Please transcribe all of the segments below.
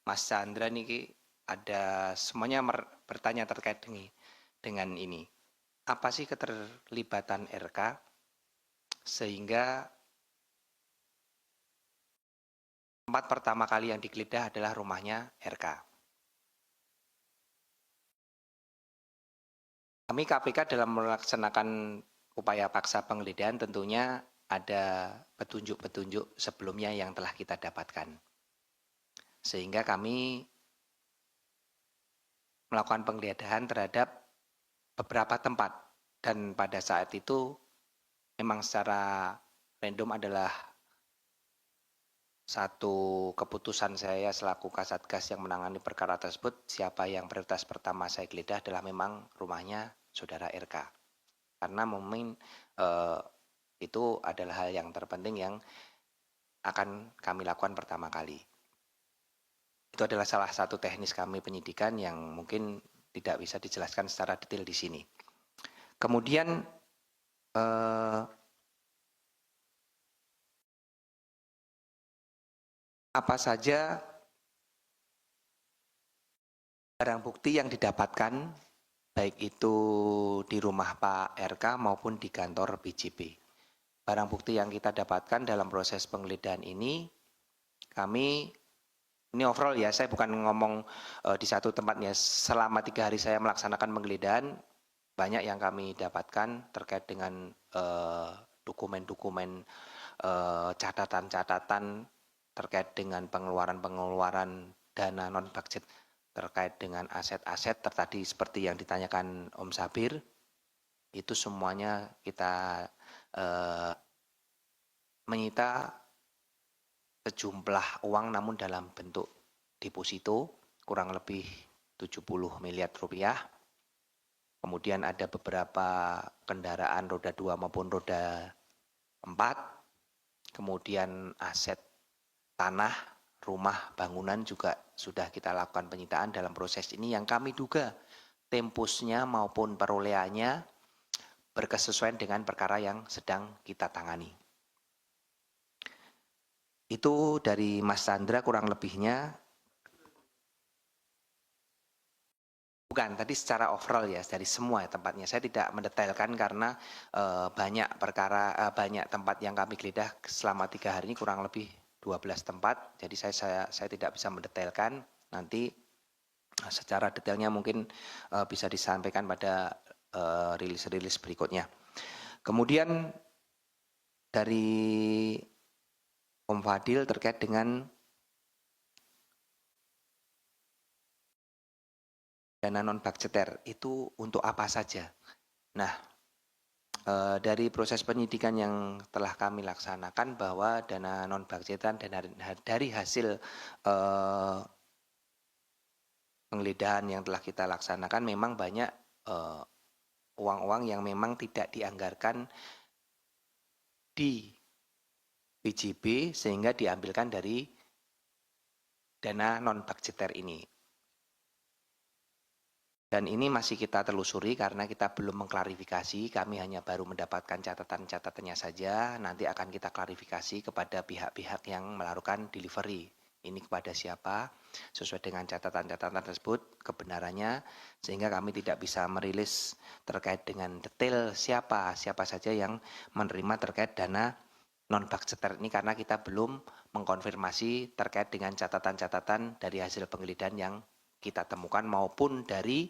Mas Chandra niki ada semuanya bertanya terkait dengan ini. Apa sih keterlibatan RK sehingga tempat pertama kali yang digeledah adalah rumahnya RK. Kami KPK dalam melaksanakan upaya paksa penggeledahan tentunya ada petunjuk-petunjuk sebelumnya yang telah kita dapatkan. Sehingga kami melakukan penggeledahan terhadap beberapa tempat dan pada saat itu memang secara random adalah satu keputusan saya selaku Kasatgas yang menangani perkara tersebut, siapa yang prioritas pertama saya geledah adalah memang rumahnya saudara RK. Karena mungkin itu adalah hal yang terpenting yang akan kami lakukan pertama kali. Itu adalah salah satu teknis kami penyidikan yang mungkin tidak bisa dijelaskan secara detail di sini. Kemudian apa saja barang bukti yang didapatkan baik itu di rumah Pak RK maupun di kantor BJP. Barang bukti yang kita dapatkan dalam proses penggeledahan ini, ini overall ya, saya bukan ngomong di satu tempatnya, selama 3 hari saya melaksanakan penggeledahan, banyak yang kami dapatkan terkait dengan dokumen-dokumen, catatan-catatan terkait dengan pengeluaran-pengeluaran dana non-budget terkait dengan aset-aset tadi seperti yang ditanyakan Om Sabir, itu semuanya kita menyita sejumlah uang namun dalam bentuk deposito kurang lebih 70 miliar rupiah. Kemudian ada beberapa kendaraan roda 2 maupun roda 4. Kemudian aset tanah, rumah, bangunan juga sudah kita lakukan penyitaan dalam proses ini yang kami duga tempusnya maupun perolehannya berkesesuaian dengan perkara yang sedang kita tangani. Itu dari Mas Chandra kurang lebihnya. Bukan, tadi secara overall ya, dari semua tempatnya. Saya tidak mendetailkan karena banyak perkara, banyak tempat yang kami geledah selama 3 hari ini kurang lebih 12 tempat, jadi saya tidak bisa mendetailkan. Nanti secara detailnya mungkin bisa disampaikan pada rilis-rilis berikutnya. Kemudian dari Om Fadil terkait dengan dana non-budgeter, itu untuk apa saja? Nah, dari proses penyidikan yang telah kami laksanakan bahwa dana non-budgetan dan dari hasil penggeledahan yang telah kita laksanakan memang banyak uang-uang yang memang tidak dianggarkan di BJB sehingga diambilkan dari dana non-budgeter ini. Dan ini masih kita telusuri karena kita belum mengklarifikasi, kami hanya baru mendapatkan catatan-catatannya saja, nanti akan kita klarifikasi kepada pihak-pihak yang melakukan delivery. Ini kepada siapa, sesuai dengan catatan-catatan tersebut, kebenarannya, sehingga kami tidak bisa merilis terkait dengan detail siapa saja yang menerima terkait dana non-budgeter ini karena kita belum mengkonfirmasi terkait dengan catatan-catatan dari hasil penggeledahan yang kita temukan maupun dari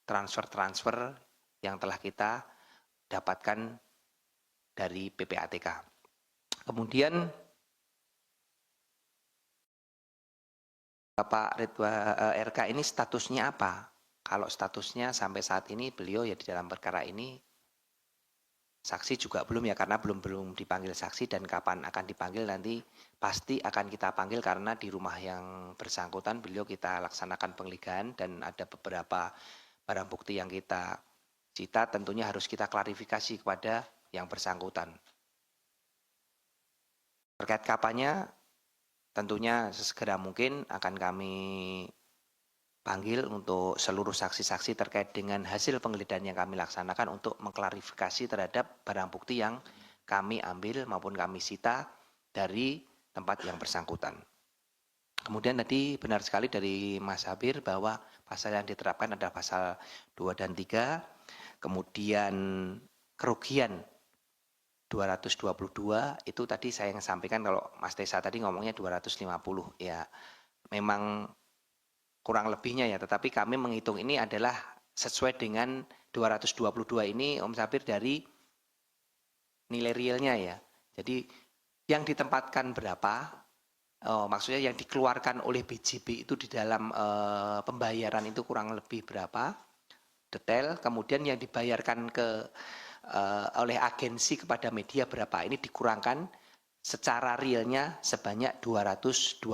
transfer-transfer yang telah kita dapatkan dari PPATK. Kemudian Bapak RK ini statusnya apa? Kalau statusnya sampai saat ini beliau ya di dalam perkara ini saksi juga belum ya karena belum dipanggil saksi dan kapan akan dipanggil nanti pasti akan kita panggil karena di rumah yang bersangkutan beliau kita laksanakan penggeledahan dan ada beberapa barang bukti yang kita cita tentunya harus kita klarifikasi kepada yang bersangkutan. Terkait kapannya tentunya sesegera mungkin akan kami panggil untuk seluruh saksi-saksi terkait dengan hasil penggeledahan yang kami laksanakan untuk mengklarifikasi terhadap barang bukti yang kami ambil maupun kami sita dari tempat yang bersangkutan. Kemudian tadi benar sekali dari Mas Habir bahwa pasal yang diterapkan adalah pasal 2 dan 3, kemudian kerugian 222 itu tadi saya yang sampaikan kalau Mas Tesa tadi ngomongnya 250 ya memang kurang lebihnya ya, tetapi kami menghitung ini adalah sesuai dengan 222 ini Om Sabir dari nilai realnya ya. Jadi yang ditempatkan berapa, maksudnya yang dikeluarkan oleh BJB itu di dalam pembayaran itu kurang lebih berapa, detail, kemudian yang dibayarkan oleh agensi kepada media berapa, ini dikurangkan secara realnya sebanyak 222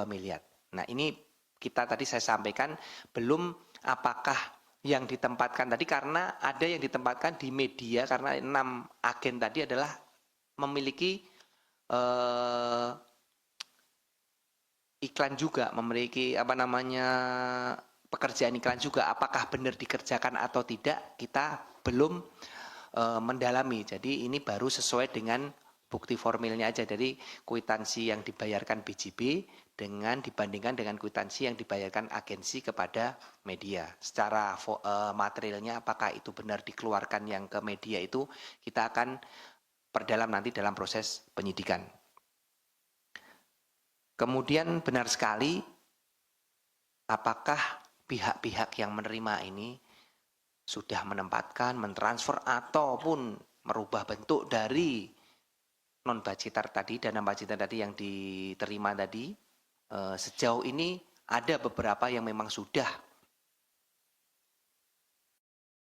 miliar. Nah ini kita tadi saya sampaikan belum apakah yang ditempatkan tadi, karena ada yang ditempatkan di media karena 6 agen tadi adalah memiliki iklan juga, memiliki pekerjaan iklan juga. Apakah benar dikerjakan atau tidak kita belum mendalami. Jadi ini baru sesuai dengan bukti formilnya aja dari kwitansi yang dibayarkan BJB dibandingkan dengan kwitansi yang dibayarkan agensi kepada media. Secara materialnya apakah itu benar dikeluarkan yang ke media itu kita akan perdalam nanti dalam proses penyidikan. Kemudian benar sekali apakah pihak-pihak yang menerima ini sudah menempatkan, mentransfer ataupun merubah bentuk dari non budgeter tadi, dana budgeter tadi yang diterima tadi. Sejauh ini ada beberapa yang memang sudah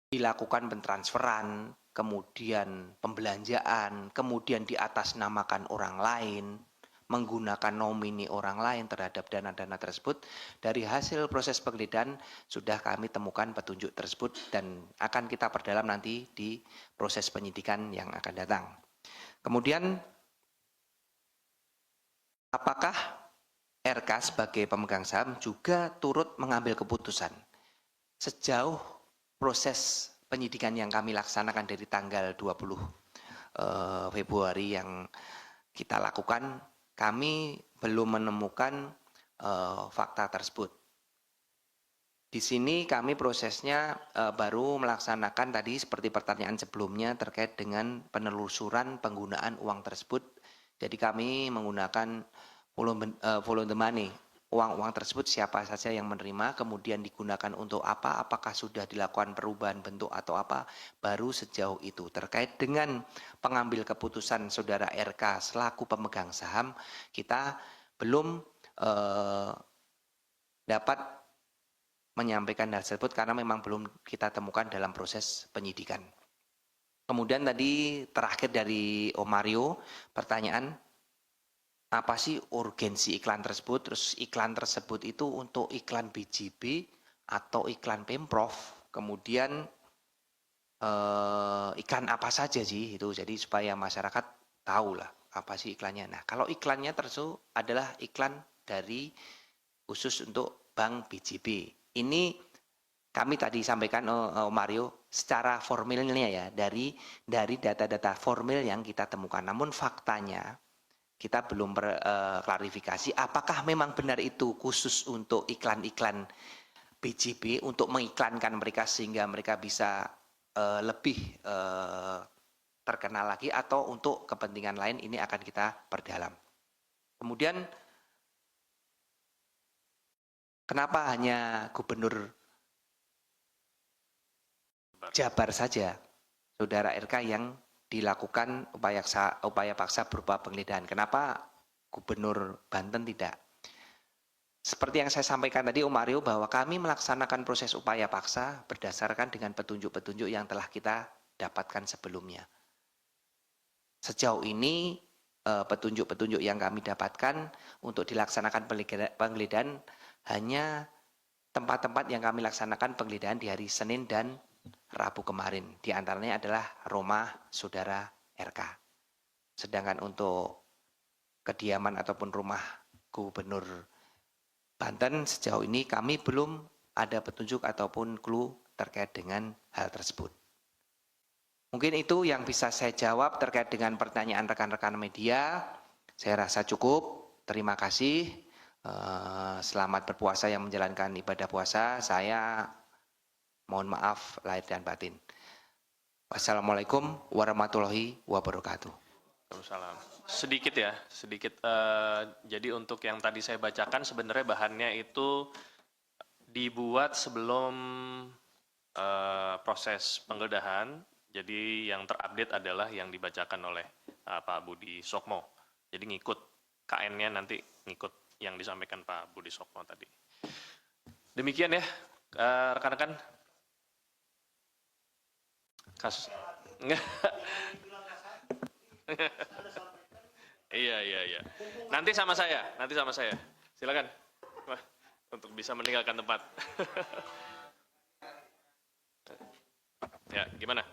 dilakukan pentransferan, kemudian pembelanjaan, kemudian diatasnamakan orang lain, menggunakan nomini orang lain terhadap dana-dana tersebut. Dari hasil proses penggeledahan sudah kami temukan petunjuk tersebut dan akan kita perdalam nanti di proses penyidikan yang akan datang. Kemudian apakah RK sebagai pemegang saham juga turut mengambil keputusan? Sejauh proses penyidikan yang kami laksanakan dari tanggal 20 Februari yang kita lakukan, kami belum menemukan fakta tersebut. Di sini kami prosesnya baru melaksanakan tadi seperti pertanyaan sebelumnya terkait dengan penelusuran penggunaan uang tersebut. Jadi kami menggunakan follow the money. Uang-uang tersebut siapa saja yang menerima, kemudian digunakan untuk apa, apakah sudah dilakukan perubahan bentuk atau apa, baru sejauh itu. Terkait dengan pengambil keputusan saudara RK selaku pemegang saham, kita belum dapat menyampaikan hal tersebut karena memang belum kita temukan dalam proses penyidikan. Kemudian tadi terakhir dari Om Mario, pertanyaan, apa sih urgensi iklan tersebut? Terus iklan tersebut itu untuk iklan BJB atau iklan Pemprov? Kemudian iklan apa saja sih itu? Jadi supaya masyarakat tahu lah apa sih iklannya. Nah kalau iklannya tersebut adalah iklan dari khusus untuk Bank BJB. Ini kami tadi sampaikan Mario secara formilnya ya dari data-data formil yang kita temukan. Namun faktanya kita belum klarifikasi apakah memang benar itu khusus untuk iklan-iklan BJB untuk mengiklankan mereka sehingga mereka bisa lebih terkenal lagi atau untuk kepentingan lain, ini akan kita perdalam. Kemudian kenapa hanya Gubernur Jabar saja, saudara RK, yang dilakukan upaya paksa berupa penggeledahan? Kenapa Gubernur Banten tidak? Seperti yang saya sampaikan tadi Om Mario, bahwa kami melaksanakan proses upaya paksa berdasarkan dengan petunjuk-petunjuk yang telah kita dapatkan sebelumnya. Sejauh ini petunjuk-petunjuk yang kami dapatkan untuk dilaksanakan penggeledahan hanya tempat-tempat yang kami laksanakan penggeledahan di hari Senin dan Rabu kemarin. Di antaranya adalah rumah saudara RK. Sedangkan untuk kediaman ataupun rumah Gubernur Banten sejauh ini kami belum ada petunjuk ataupun clue terkait dengan hal tersebut. Mungkin itu yang bisa saya jawab terkait dengan pertanyaan rekan-rekan media. Saya rasa cukup. Terima kasih. Selamat berpuasa yang menjalankan ibadah puasa. Saya mohon maaf lahir dan batin. Wassalamualaikum warahmatullahi wabarakatuh. Waalaikumsalam. Sedikit ya, sedikit. Jadi untuk yang tadi saya bacakan sebenarnya bahannya itu dibuat sebelum proses penggeledahan. Jadi yang terupdate adalah yang dibacakan oleh Pak Budi Sokmo. Jadi ngikut KN-nya nanti ngikut yang disampaikan Pak Budi Sokmo tadi. Demikian ya, rekan-rekan. Kasus. Iya. Nanti sama saya. Silakan. Wah, untuk bisa meninggalkan tempat. Ya, gimana?